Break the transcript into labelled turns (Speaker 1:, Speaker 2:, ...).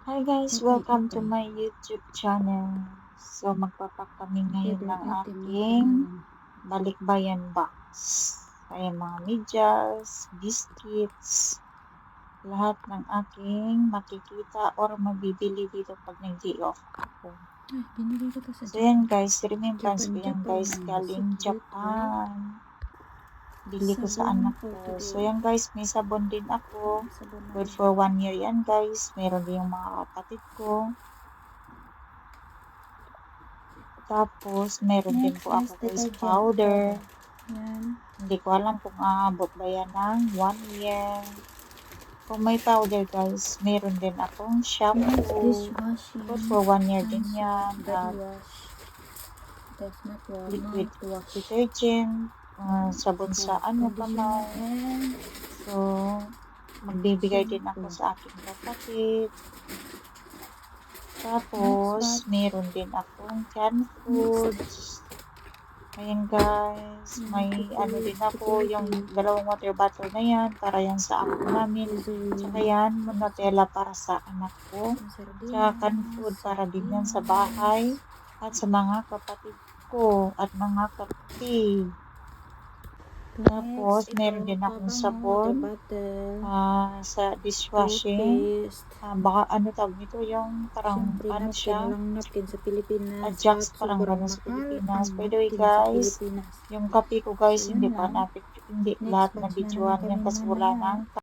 Speaker 1: Hi guys, welcome to my YouTube channel. So magpapak kami ngayon ng aking balikbayan box. Ay mga medyas, biscuits, lahat ng aking makikita or mabibili dito pag nag-day off ako.
Speaker 2: Binili ko to sa
Speaker 1: So yan guys, remembrance ko yan
Speaker 2: Japan.
Speaker 1: guys, galing
Speaker 2: So cute,
Speaker 1: Japan. Bili ko sa
Speaker 2: Sabon
Speaker 1: anak
Speaker 2: for
Speaker 1: ko.
Speaker 2: today.
Speaker 1: So yan guys, may sabon din ako.
Speaker 2: Sabon na
Speaker 1: Good for 1 year yan guys. Meron din yung mga kapatid ko. Tapos, meron din po ako guys powder.
Speaker 2: Yan.
Speaker 1: Hindi ko alam kung aabot ba yan ng 1 year. Kung may powder guys, meron din akong shampoo.
Speaker 2: Dishwashing.
Speaker 1: Good for 1 year din yan. At
Speaker 2: Body wash. Does not wash.
Speaker 1: liquid
Speaker 2: Mouthwash.
Speaker 1: detergent. Sabon sa kamay. So, magbibigay din ako sa aking kapatid. Tapos, meron din akong canned foods. Ayan guys, may ano din ako, yung dalawang water bottle na yan, para yan sa apo namin. Tsaka yan, Nutella para sa anak ko. Tsaka canned food para din yan sa bahay at sa mga kapatid ko at mga kapatid. Tapos, meron din akong sabon sa dishwashing. Baka ano tawag nito, yung parang ano siya,
Speaker 2: Napkin sa Pilipinas.
Speaker 1: Ajax, parang gano'n sa Pilipinas. By the way guys, yung kape ko guys, hindi pa hindi lahat na videoan yan kasi wala nang